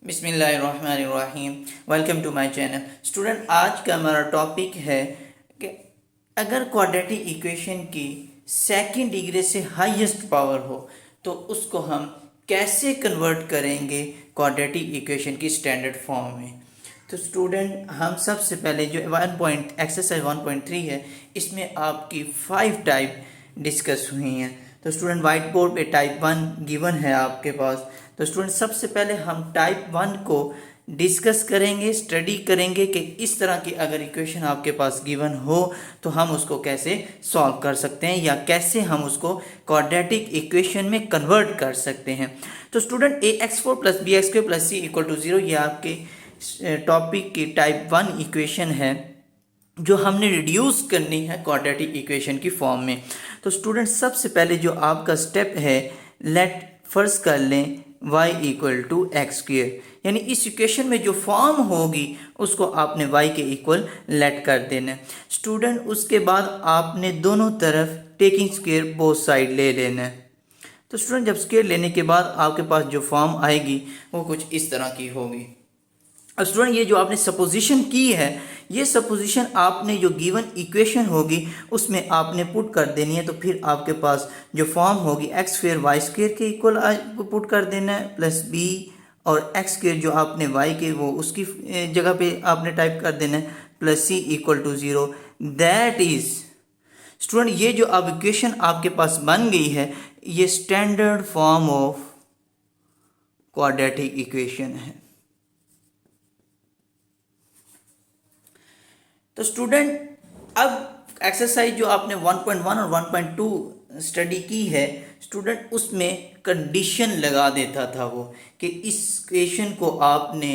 बिस्मिल्लाहिर्रहमानिर्रहीम। Welcome to my channel. Student, आज का हमारा टॉपिक है कि अगर क्वाड्रेटिक इक्वेशन की सेकंड डिग्री से हाईएस्ट पावर हो तो उसको हम कैसे कन्वर्ट करेंगे क्वाड्रेटिक इक्वेशन की स्टैंडर्ड फॉर्म में। तो स्टूडेंट, हम सबसे पहले जो एक्सरसाइज 1.3 है, इसमें आपकी 5 टाइप डिस्कस हुई हैं। तो स्टूडेंट, वाइट बोर्ड पे टाइप 1 गिवन है आपके पास। तो स्टूडेंट, सबसे पहले हम टाइप 1 को डिस्कस करेंगे, स्टडी करेंगे कि इस तरह की अगर इक्वेशन आपके पास गिवन हो तो हम उसको कैसे सॉल्व कर सकते हैं या कैसे हम उसको क्वाड्रेटिक इक्वेशन में कन्वर्ट कर सकते हैं। तो स्टूडेंट, ax4 + bx² + c = 0 ये आपके टॉपिक की टाइप 1 इक्वेशन है जो हमने रिड्यूस करनी है क्वाड्रेटिक इक्वेशन की फॉर्म में। तो स्टूडेंट, सबसे पहले जो आपका स्टेप है, लेट फर्स्ट कर लें y = x², यानी इस इक्वेशन में जो फॉर्म होगी उसको आपने y के इक्वल लेट कर देना है। स्टूडेंट, उसके बाद आपने दोनों तरफ टेकिंग स्क्वायर बोथ साइड ले लेना है। तो स्टूडेंट, जब स्क्वायर लेने के बाद आपके पास जो फॉर्म आएगी वो कुछ इस तरह की होगी। अब स्टूडेंट, ये जो आपने सपोजिशन की है, ये सपोजिशन आपने जो गिवन इक्वेशन होगी उसमें आपने पुट कर देनी है। तो फिर आपके पास जो फॉर्म होगी x² y² के इक्वल पुट कर देना है, प्लस b और x² जो आपने y के वो उसकी जगह पे आपने टाइप कर देना है, plus c = 0। That is student, ये जो अब इक्वेशन आपके पास बन गई है ये standard form of quadratic equation है। तो स्टूडेंट, अब एक्सरसाइज जो आपने 1.1 और 1.2 स्टडी की है, स्टूडेंट उसमें कंडीशन लगा देता था वो कि इस क्वेश्चन को आपने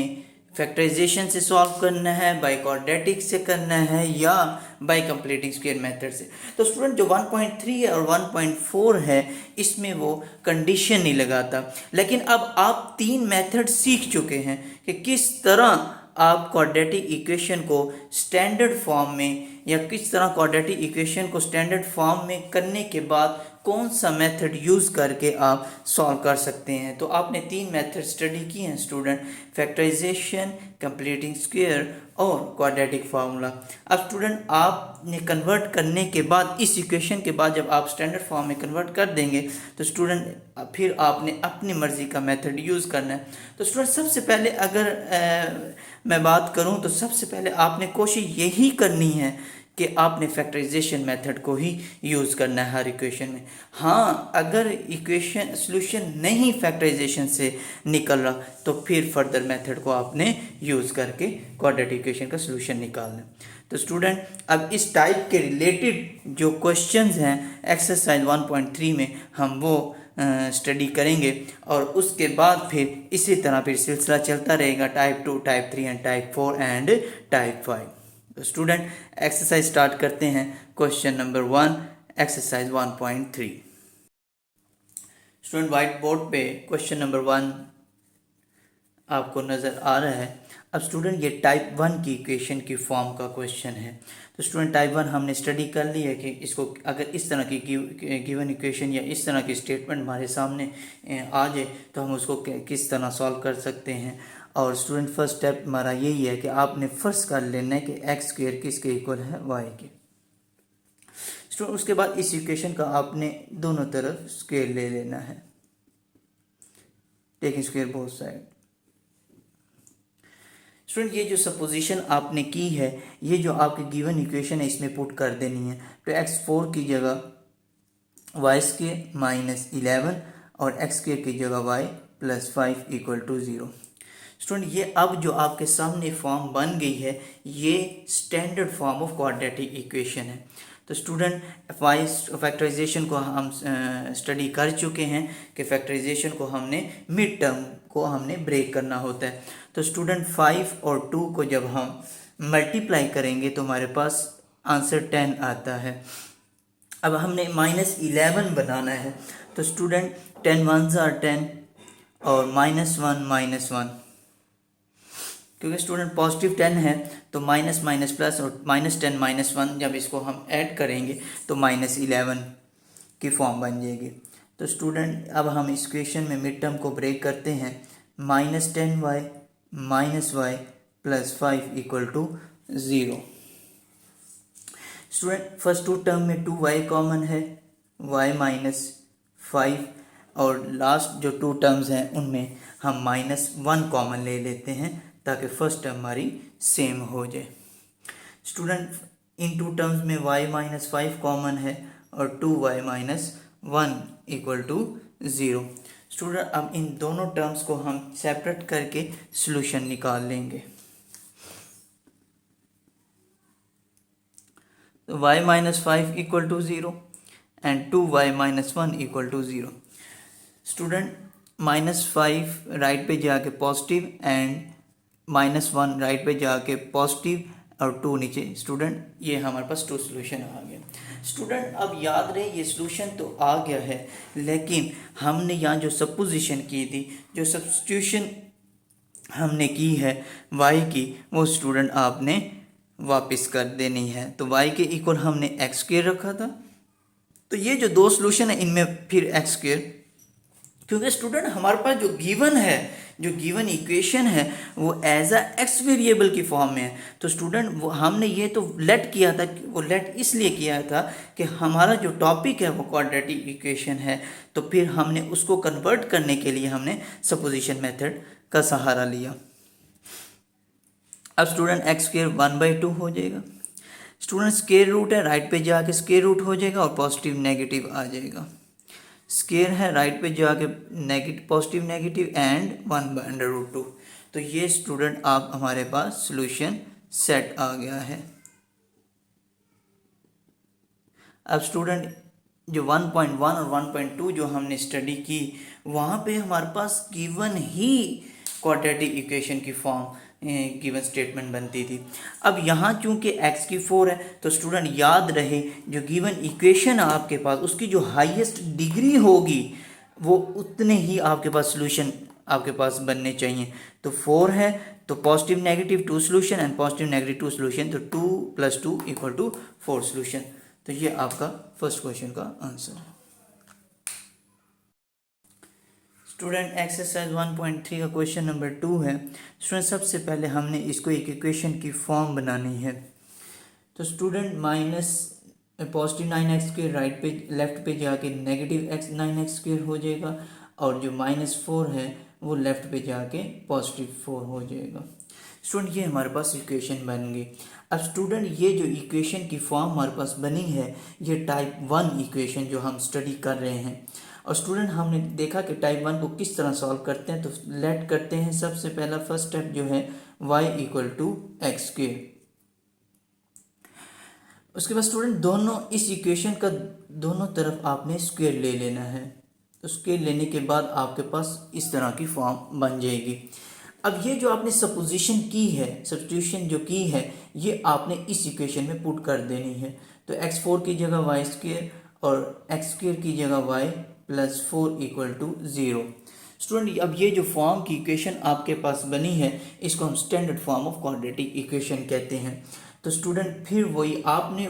फैक्टराइजेशन से सॉल्व करना है, बाय क्वाड्रेटिक से करना है या बाय कंप्लीटिंग स्क्वायर मेथड से। तो स्टूडेंट, जो 1.3 है और 1.4 है इसमें वो कंडीशन नहीं लगाता। लेकिन अब आप 3 मेथड सीख चुके हैं कि किस तरह आप क्वाड्रेटिक इक्वेशन को स्टैंडर्ड फॉर्म में या किस तरह क्वाड्रेटिक इक्वेशन को स्टैंडर्ड फॉर्म में करने के बाद कौन सा मेथड यूज़ करके आप सॉल्व कर सकते हैं। तो आपने 3 मेथड स्टडी की हैं स्टूडेंट, फैक्टराइजेशन, कंप्लीटिंग स्क्वायर और क्वाड्रेटिक फार्मूला। अब स्टूडेंट, आपने कन्वर्ट करने के बाद इस इक्वेशन के बाद जब आप स्टैंडर्ड फॉर्म में कन्वर्ट कर देंगे तो स्टूडेंट फिर आपने अपनी मर्ज़ी का मेथड यूज़ करना है। तो स्टूडेंट, सबसे पहले अगर मैं बात करूं तो सबसे पहले आपने कोशिश यही करनी है कि आपने फैक्टराइजेशन मेथड को ही यूज़ करना है हर इक्वेशन में। हाँ, अगर इक्वेशन सॉल्यूशन नहीं फैक्टराइजेशन से निकल रहा तो फिर फर्दर मेथड को आपने यूज़ करके क्वाड्रेटिक इक्वेशन का सॉल्यूशन निकालना है। तो स्टूडेंट, अब इस टाइप के रिलेटेड जो क्वेश्चंस हैं एक्सरसाइज 1.3 में हम वो स्टडी करेंगे और उसके बाद फिर इसी तरह फिर सिलसिला चलता रहेगा, type 2, type 3 and type 4 and type 5। तो स्टूडेंट, एक्सरसाइज स्टार्ट करते हैं। Question number 1, exercise 1.3। Student, white board पे क्वेश्चन नंबर 1 आपको नज़र आ रहा है। अब स्टूडेंट, ये टाइप 1 की इक्वेशन की फॉर्म का क्वेश्चन है। तो स्टूडेंट, टाइप 1 हमने स्टडी कर ली है कि इसको अगर इस तरह की गिवन इक्वेशन या इस तरह की स्टेटमेंट हमारे सामने आ जाए तो हम उसको किस तरह सॉल्व कर सकते हैं। और स्टूडेंट, फर्स्ट स्टेप हमारा यही है कि आपने फर्स्ट कर लेना है कि x² किसके इक्वल है, y के। स्टूडेंट, उसके बाद इस इक्वेशन का आपने दोनों तरफ स्क्वायर ले लेना है, taking square both side. Student, ये जो सपोजिशन आपने की है, ये जो आपकी गिवन इक्वेशन है इसमें पुट कर देनी है। तो x4 की जगह y² - 11 और x² की जगह y + 5 = 0। स्टूडेंट, ये अब जो आपके सामने फॉर्म बन गई है ये standard form of quadratic equation है। तो स्टूडेंट, फैक्टराइजेशन को हम स्टडी कर चुके हैं कि फैक्टराइजेशन को हमने मिड टर्म को हमने ब्रेक करना होता है। तो स्टूडेंट, 5 और 2 को जब हम मल्टीप्लाई करेंगे तो हमारे पास आंसर 10 आता है। अब हमने -11 बनाना है। तो स्टूडेंट, 10 1s are 10 और -1 -1, क्योंकि स्टूडेंट पॉजिटिव 10 है तो माइनस माइनस प्लस और -10 -1 जब इसको हम ऐड करेंगे तो -11 की फॉर्म बन जाएगी। तो स्टूडेंट, अब हम इस क्वेश्चन में मिड टर्म को ब्रेक करते हैं। -10y -y plus 5 equal to 0। Student first two term में 2y कॉमन है, y -5, और लास्ट जो टू टर्म्स हैं उनमें हम -1 कॉमन ले लेते हैं ताकि फर्स्ट टर्म हमारी सेम हो जाए। स्टूडेंट इन टू टर्म्स में y -5 कॉमन है और 2y -1 इक्वल टू 0। स्टूडेंट अब इन दोनों टर्म्स को हम सेपरेट करके सॉल्यूशन निकाल लेंगे। तो y -5 equal to 0 and 2y -1 equal to 0। Student -5 right पे जाके पॉजिटिव एंड -1 राइट पे जाके पॉजिटिव और 2 नीचे। स्टूडेंट ये हमारे पास 2 सोल्यूशन आ गया। स्टूडेंट अब याद रहे ये सोल्यूशन तो आ गया है, लेकिन हमने यहाँ जो सपोजिशन की थी, जो सब्स्टिट्यूशन हमने की है y की, वो स्टूडेंट आपने वापस कर देनी है। तो y के इक्वल हमने x स्क्वायर रखा था, तो ये जो दो सोल्यूशन है इनमें फिर x स्क्वायर, क्योंकि स्टूडेंट हमारे पास जो गिवन है, जो गिवन इक्वेशन है वो एज अ एक्स वेरिएबल की फॉर्म में है। तो स्टूडेंट वो हमने ये तो लेट किया था, वो लेट इसलिए किया था कि हमारा जो टॉपिक है वो क्वाड्रेटिक इक्वेशन है, तो फिर हमने उसको कन्वर्ट करने के लिए हमने सपोजिशन मेथड का सहारा लिया। अब स्टूडेंट एक्स स्क्वायर 1/2 हो जाएगा। स्टूडेंट स्क्वायर रूट है, राइट पे जाके स्क्वायर रूट हो जाएगा और पॉजिटिव नेगेटिव आ जाएगा। स्क्वायर है, राइट पे जाके नेगेटिव पॉजिटिव नेगेटिव एंड 1/√2। तो ये स्टूडेंट आप हमारे पास सॉल्यूशन सेट आ गया है। अब स्टूडेंट जो 1.1 और 1.2 जो हमने स्टडी की, वहाँ पे हमारे पास गिवन ही क्वाड्रेटिक इक्वेशन की फॉर्म गिवन स्टेटमेंट बनती थी। अब यहाँ चूंकि x की 4 है, तो स्टूडेंट याद रहे जो गिवन इक्वेशन आपके पास उसकी जो हाईएस्ट डिग्री होगी वो उतने ही आपके पास सॉल्यूशन आपके पास बनने चाहिए। तो 4 है तो positive negative 2 solution and positive negative 2 solution, तो 2 + 2 = 4 सॉल्यूशन। तो ये आपका फर्स्ट क्वेश्चन का आंसर है। स्टूडेंट एक्सरसाइज 1.3 का क्वेश्चन नंबर 2 है। स्टूडेंट सबसे पहले हमने इसको एक इक्वेशन की फॉर्म बनानी है। तो स्टूडेंट पॉजिटिव 9x² राइट पे लेफ्ट पे जाके नेगेटिव 9x² हो जाएगा, और जो -4 है वो लेफ्ट पे जाके पॉजिटिव 4 हो जाएगा। स्टूडेंट ये हमारे पास इक्वेशन बन गई। अब स्टूडेंट ये जो इक्वेशन की फॉर्म हमारे पास बनी है, ये टाइप 1 इक्वेशन जो हम स्टडी कर रहे हैं। और स्टूडेंट हमने देखा कि टाइप 1 को किस तरह सॉल्व करते हैं। तो लेट करते हैं, सबसे पहला फर्स्ट स्टेप जो है y = x²। उसके बाद स्टूडेंट दोनों इस इक्वेशन का दोनों तरफ आपने स्क्वायर ले लेना है। तो स्क्वायर लेने के बाद आपके पास इस तरह की फॉर्म बन जाएगी। अब ये जो आपने सपोजिशन की है, सब्स्टिट्यूशन जो की है, ये आपने इस इक्वेशन में पुट कर देनी है। तो x4 की जगह y² और x² की जगह y + 4 = 0। स्टूडेंट अब ये जो फॉर्म की इक्वेशन आपके पास बनी है, इसको हम standard form of quadratic equation कहते हैं। तो स्टूडेंट फिर वही आपने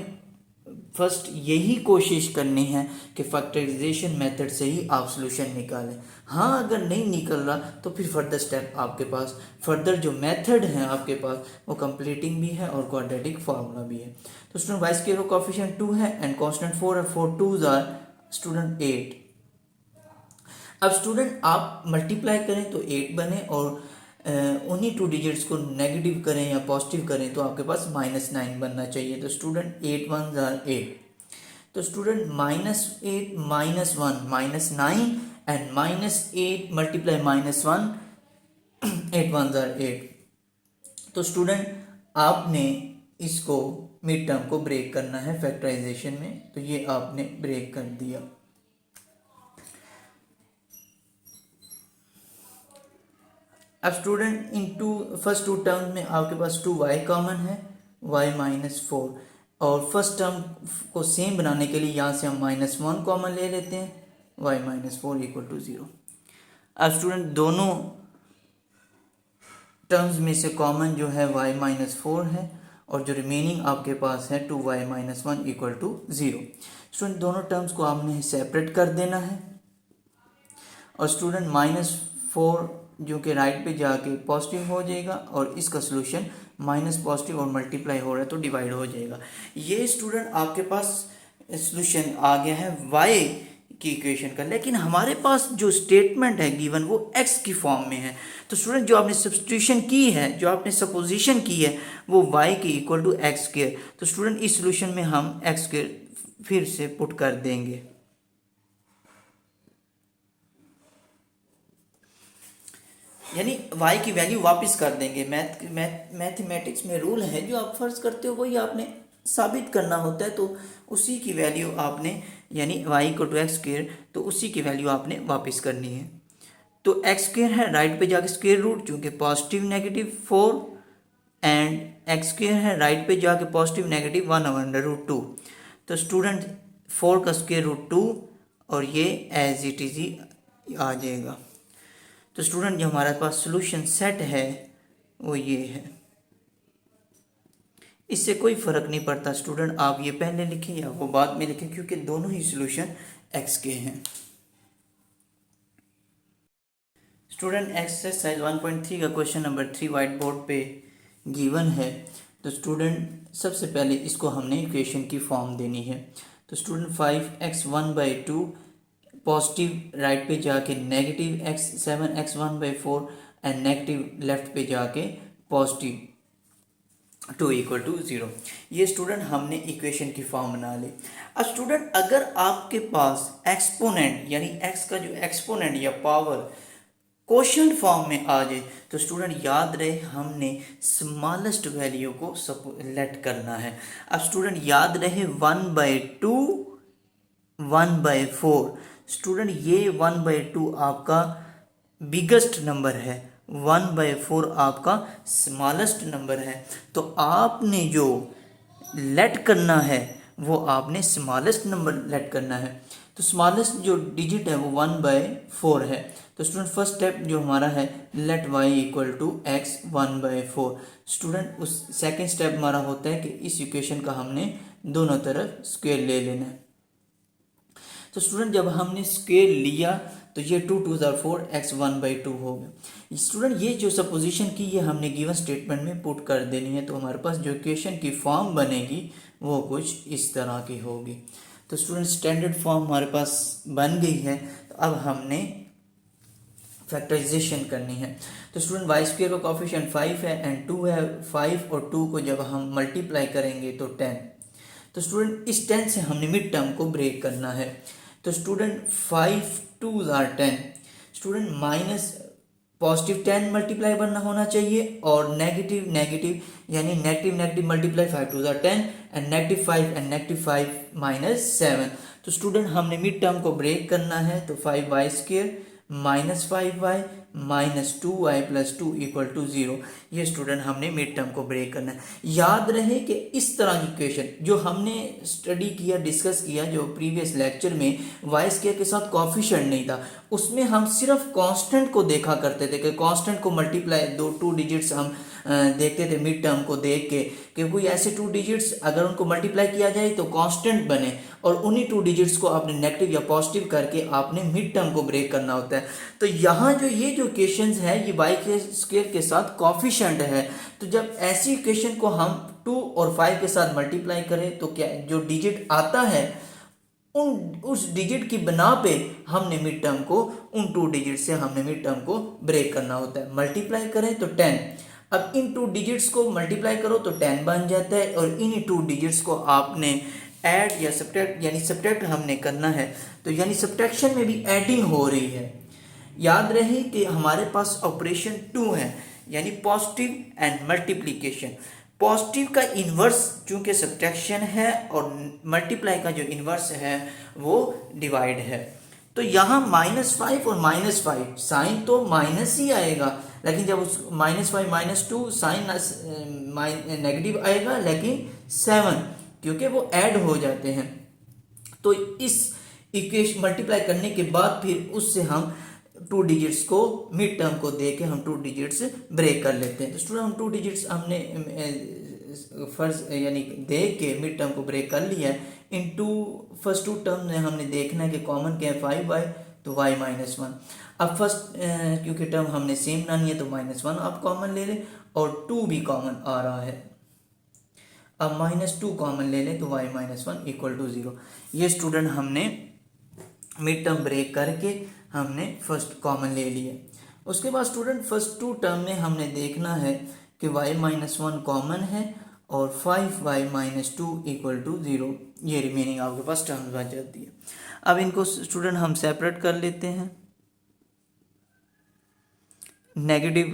फर्स्ट यही कोशिश करनी है कि फैक्टराइजेशन मेथड से ही आप सॉल्यूशन निकालें। हाँ, अगर नहीं निकल रहा तो फिर फर्दर स्टेप आपके पास, फर्दर जो मेथड है आपके पास वो कंप्लीटिंग भी है और क्वाड्रेटिक फार्मूला भी है। तो स्टूडेंट y² का कोएफिशिएंट 2 है एंड कांस्टेंट 4 है। 4 2s आर स्टूडेंट 8। अब स्टूडेंट आप मल्टीप्लाई करें तो 8 बने, और उन्हीं 2 डिजिट्स को नेगेटिव करें या पॉजिटिव करें तो आपके पास -9 बनना चाहिए। तो स्टूडेंट 8 1s आर 8। तो student -8 -1 -9 and -8 multiply -1 8 1s are 8। तो स्टूडेंट आपने इसको मिड टर्म को ब्रेक करना है फैक्टराइजेशन में, तो ये आपने ब्रेक कर दिया। अब student in first two term में आपके पास 2y कॉमन है, y -4, और फर्स्ट टर्म को सेम बनाने के लिए यहाँ से हम -1 कॉमन ले लेते हैं, y -4 = 0। अब स्टूडेंट दोनों टर्म्स में से कॉमन जो है y -4 है, और जो रिमेनिंग आपके पास है 2y - 1 = 0। स्टूडेंट दोनों टर्म्स को आपने सेपरेट कर देना है, और स्टूडेंट -4 जो कि राइट पे जाके पॉजिटिव हो जाएगा और इसका सोल्यूशन माइनस पॉजिटिव और मल्टीप्लाई हो रहा है तो डिवाइड हो जाएगा। ये स्टूडेंट आपके पास सोल्यूशन आ गया है y की इक्वेशन का, लेकिन हमारे पास जो स्टेटमेंट है गिवन वो x की फॉर्म में है। तो स्टूडेंट जो आपने सब्स्टिट्यूशन की है, जो आपने सपोजिशन की है वो y के इक्वल टू एक्स स्क्वायर। तो स्टूडेंट इस सोल्यूशन में हम एक्स स्क्वायर फिर से पुट कर देंगे। यानी y की वैल्यू वापस कर देंगे। मैथमेटिक्स में रूल है, जो आप फर्ज करते हो वही आपने साबित करना होता है। तो उसी की वैल्यू आपने, यानी y को टू एक्स स्क्वायर, तो उसी की वैल्यू आपने वापस करनी है। तो एक्स स्क्वायर है, राइट पे जाके स्क्वायर रूट, चूँकि positive negative 4, and x square है, राइट पे जाके पॉजिटिव नेगेटिव 1/√2। तो स्टूडेंट 4 का स्क्वायर रूट 2 और ये एज इट इज ही आ जाएगा। तो स्टूडेंट जो हमारे पास सॉल्यूशन सेट है वो ये है। इससे कोई फ़र्क नहीं पड़ता स्टूडेंट आप ये पहले लिखें या वो बाद में लिखें, क्योंकि दोनों ही सॉल्यूशन एक्स के हैं। स्टूडेंट एक्सरसाइज 1.3 का क्वेश्चन नंबर 3 वाइट बोर्ड पे गिवन है। तो स्टूडेंट सबसे पहले इसको हमने इक्वेशन की फॉर्म देनी है। तो स्टूडेंट 5x1/2 पॉजिटिव राइट पे जाके negative 7x1/4 and negative left पे जाके पॉजिटिव 2 इक्वल टू 0। ये स्टूडेंट हमने इक्वेशन की फॉर्म बना ली। अब स्टूडेंट अगर आपके पास एक्सपोनेंट यानी x का जो एक्सपोनेंट या पावर क्वोशिएंट फॉर्म में आ जाए तो स्टूडेंट याद रहे हमने स्मॉलेस्ट वैल्यू को लेट करना है। अब स्टूडेंट याद रहे 1/2 1/4। स्टूडेंट ये 1/2 आपका बिगेस्ट नंबर है, 1/4 आपका स्मॉलेस्ट नंबर है। तो आपने जो लेट करना है वो आपने स्मॉलेस्ट नंबर लेट करना है। तो स्मॉलेस्ट जो डिजिट है वो 1/4 है। तो स्टूडेंट फर्स्ट स्टेप जो हमारा है let y equal to X 1/4। Student उस सेकेंड स्टेप हमारा होता है कि इस इक्वेशन का हमने दोनों तरफ स्क्वायर ले लेना है। तो स्टूडेंट जब हमने स्क्वायर लिया तो ये 2 2 4 x 1/2 हो गया। स्टूडेंट ये जो सपोजिशन की ये हमने गिवन स्टेटमेंट में पुट कर देनी है। तो हमारे पास जो इक्वेशन की फॉर्म बनेगी वो कुछ इस तरह की होगी। तो स्टूडेंट स्टैंडर्ड फॉर्म हमारे पास बन गई है। तो अब हमने फैक्टराइजेशन करनी है। तो स्टूडेंट वाई स्क्वायर का कॉफिशिएंट 5 है एंड 2 है। 5 और 2 को जब हम मल्टीप्लाई करेंगे तो 10। तो स्टूडेंट इस 10 से हमने मिड टर्म को ब्रेक करना है। तो student 5 2s are 10। Student minus positive 10 multiply बनना होना चाहिए और नेगेटिव नेगेटिव यानी negative negative multiply 5 2s are 10 and negative 5 and negative 5 minus 7। तो स्टूडेंट हमने मिड टर्म को ब्रेक करना है। तो 5y square minus 5y minus 2y plus 2 equal to 0। ये स्टूडेंट हमने मिड टर्म को ब्रेक करना है। याद रहे कि इस तरह की इक्वेशन जो हमने स्टडी किया, डिस्कस किया, जो प्रीवियस लेक्चर में y स्क्वायर के साथ कॉफिशिएंट नहीं था, उसमें हम सिर्फ कांस्टेंट को देखा करते थे कि कांस्टेंट को मल्टीप्लाई टू डिजिट्स हम देखते थे मिड टर्म को देख के कि कोई ऐसे 2 डिजिट्स अगर उनको मल्टीप्लाई किया जाए तो कांस्टेंट बने, और उन्हीं 2 डिजिट्स को आपने नेगेटिव या पॉजिटिव करके आपने मिड टर्म को ब्रेक करना होता है। तो यहाँ जो ये जो इक्वेशंस है ये y के स्क्वायर के साथ कॉफिशिएंट है। तो जब ऐसी इक्वेशन को हम 2 और 5 के साथ मल्टीप्लाई करें तो क्या जो डिजिट आता है उस डिजिट की बना पे हमने मिड टर्म को उन 2 डिजिट से हमने मिड टर्म को ब्रेक करना होता है। मल्टीप्लाई करें तो 10। अब इन 2 डिजिट्स को मल्टीप्लाई करो तो 10 बन जाता है, और इन 2 डिजिट्स को आपने ऐड या सब्ट्रैक्ट यानी सब्ट्रैक्ट हमने करना है। तो यानी सब्ट्रैक्शन में भी एडिंग हो रही है। याद रहे कि हमारे पास ऑपरेशन 2 है यानी पॉजिटिव एंड मल्टीप्लिकेशन। पॉजिटिव का इन्वर्स चूंकि सब्ट्रैक्शन है और मल्टीप्लाई का जो इन्वर्स है वो डिवाइड है। तो यहाँ -5 और -5 साइन तो माइनस ही आएगा, लेकिन जब उस -5 -2 साइन नेगेटिव आएगा, लेकिन 7 क्योंकि वो ऐड हो जाते हैं। तो इस इक्वेशन मल्टीप्लाई करने के बाद फिर उससे हम 2 डिजिट्स को मिड टर्म को दे के हम 2 डिजिट्स ब्रेक कर लेते हैं। तो स्टूडेंट हम 2 डिजिट्स हमने फर्स्ट यानी देख के मिड टर्म को ब्रेक कर लिया है। इन फर्स्ट 2 टर्म में हमने देखना है कि कॉमन क्या है 5y तो y माइनस वन। अब फर्स्ट क्योंकि टर्म हमने सेम बनानी है तो माइनस वन आप कॉमन ले लें और 2 भी कॉमन आ रहा है। अब -2 कॉमन ले लें तो y minus one equal to 0। ये स्टूडेंट हमने मिड टर्म ब्रेक करके हमने फर्स्ट कॉमन ले लिए। उसके बाद स्टूडेंट फर्स्ट 2 टर्म में हमने देखना है कि y माइनस वन कॉमन है और 5y minus two equal to 0। ये रिमेनिंग आपके पास टर्म्स बच जाती है। अब इनको स्टूडेंट हम सेपरेट कर लेते हैं। नेगेटिव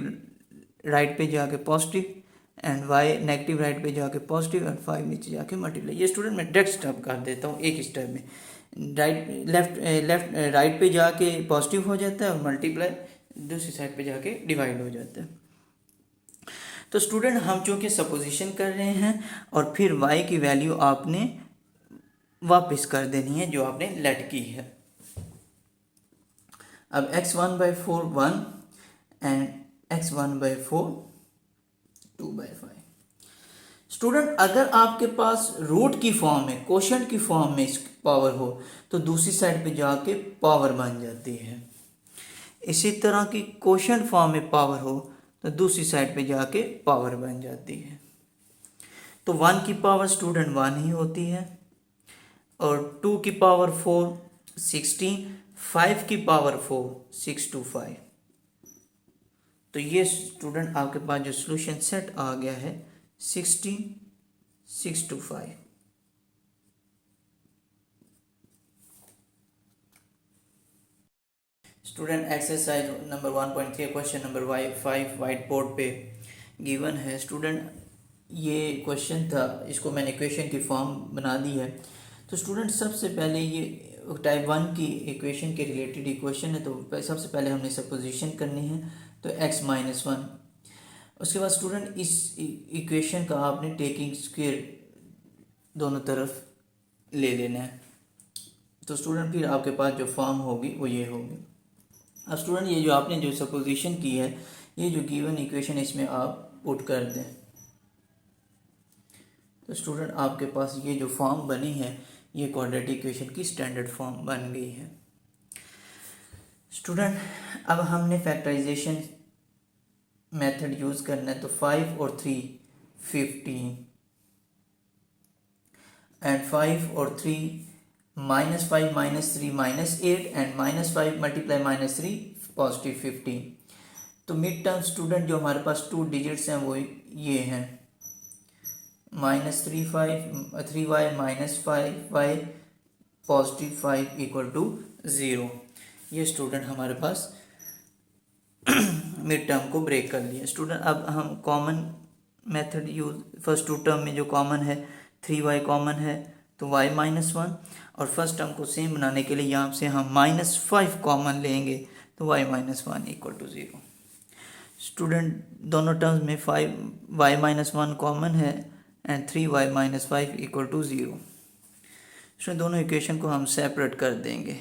राइट पे जाके positive and y negative right पे जाके पॉजिटिव एंड 5 नीचे जाके मल्टीप्लाई। ये स्टूडेंट मैं डायरेक्ट स्टेप कर देता हूँ एक स्टेप में। लेफ्ट राइट पे जाके पॉजिटिव हो जाता है और मल्टीप्लाई दूसरी साइड पे जाके डिवाइड हो जाता है। तो स्टूडेंट हम चूँकि सपोजिशन कर रहे हैं और फिर y की वैल्यू आपने वापस कर देनी है जो आपने लेट की है। अब x1/4 1 एंड x1/4 2/5। स्टूडेंट अगर आपके पास रूट की फॉर्म में क्वोशंट की फॉर्म में पावर हो तो दूसरी साइड पे जाके पावर बन जाती है। इसी तरह की क्वोशंट फॉर्म में पावर हो तो दूसरी साइड पे जाके पावर बन जाती है। तो 1 की पावर स्टूडेंट 1 ही होती है और 2 की पावर 4 16, 5 की पावर 4 6 to 5। तो ये स्टूडेंट आपके पास जो सोल्यूशन सेट आ गया है 16 6 to 5। Student exercise number 1.3 question number 5 white board पे गिवन है। स्टूडेंट ये क्वेश्चन था, इसको मैंने इक्वेशन की फॉर्म बना दी है। तो स्टूडेंट सबसे पहले ये टाइप 1 की इक्वेशन के रिलेटेड इक्वेशन है तो सबसे पहले हमने सपोजिशन करनी है तो x माइनस वन। उसके बाद स्टूडेंट इस इक्वेशन का आपने टेकिंग स्क्वायर दोनों तरफ ले लेना है। तो स्टूडेंट फिर आपके पास जो फॉर्म होगी वो ये होगी। अब स्टूडेंट ये जो आपने जो सपोजिशन की है ये जो गिवन इक्वेशन इसमें आप पुट कर दें तो स्टूडेंट आपके पास ये जो फॉर्म बनी है ये क्वाड्रेटिक इक्वेशन की स्टैंडर्ड फॉर्म बन गई है। स्टूडेंट अब हमने फैक्टराइजेशन मेथड यूज़ करना है तो 5 और 3 15 एंड 5 और 3 -5 -3 -8 एंड -5 मल्टीप्लाई -3 पॉजिटिव 15। तो मिड टर्म स्टूडेंट जो हमारे पास 2 डिजिट्स हैं वो ये हैं -3y -5y positive 5 equal to 0। ये स्टूडेंट हमारे पास मिड टर्म को ब्रेक कर लिया। स्टूडेंट अब हम common method use first 2 term में जो कॉमन है 3y कॉमन है तो y -1 और फर्स्ट टर्म को सेम बनाने के लिए यहाँ से हम -5 कॉमन लेंगे तो y -1 इक्वल टू 0। स्टूडेंट दोनों टर्म्स में 5y -1 कॉमन है and 3y -5 equal to 0। Student दोनों इक्वेशन को हम सेपरेट कर देंगे।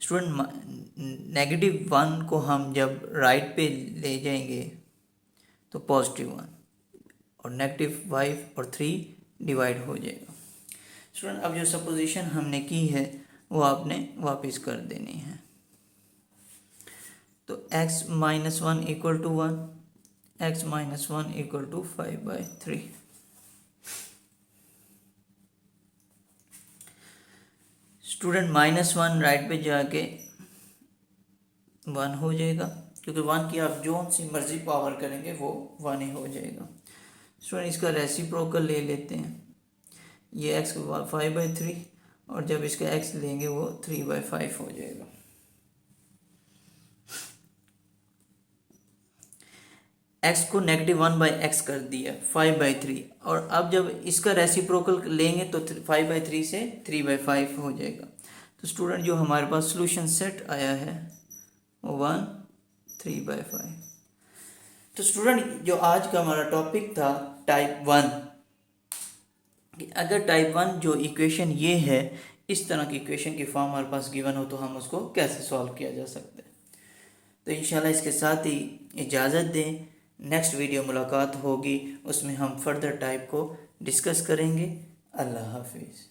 स्टूडेंट -1 को हम जब राइट पे ले जाएंगे तो +1 और -5 और 3 डिवाइड हो जाएगा। स्टूडेंट अब जो सपोजिशन हमने की है वो आपने वापस कर देनी है। तो x -1 equal to 1, x -1 equal to 5/3। Student -1 right पे जाके 1 हो जाएगा क्योंकि 1 की आप जो सी मर्जी पावर करेंगे वो 1 ही हो जाएगा। स्टूडेंट इसका रेसिप्रोकल ले लेते हैं। ये x 5/3 और जब इसका x लेंगे वो 3/5 हो जाएगा। x को -1/x कर दिया 5/3 और अब जब इसका रेसिप्रोकल लेंगे तो 5/3 से 3/5 हो जाएगा। तो स्टूडेंट जो हमारे पास सॉल्यूशन सेट आया है वो 1 3/5। तो स्टूडेंट जो आज का हमारा टॉपिक था टाइप 1 कि अगर टाइप 1 जो इक्वेशन ये है इस तरह की इक्वेशन की फॉर्म हमारे पास गिवन हो तो हम उसको कैसे सॉल्व किया जा सकता है। तो इंशाल्लाह इसके साथ ही इजाज़त दें। नेक्स्ट वीडियो मुलाकात होगी उसमें हम फर्दर टाइप को डिस्कस करेंगे। अल्लाह हाफिज़।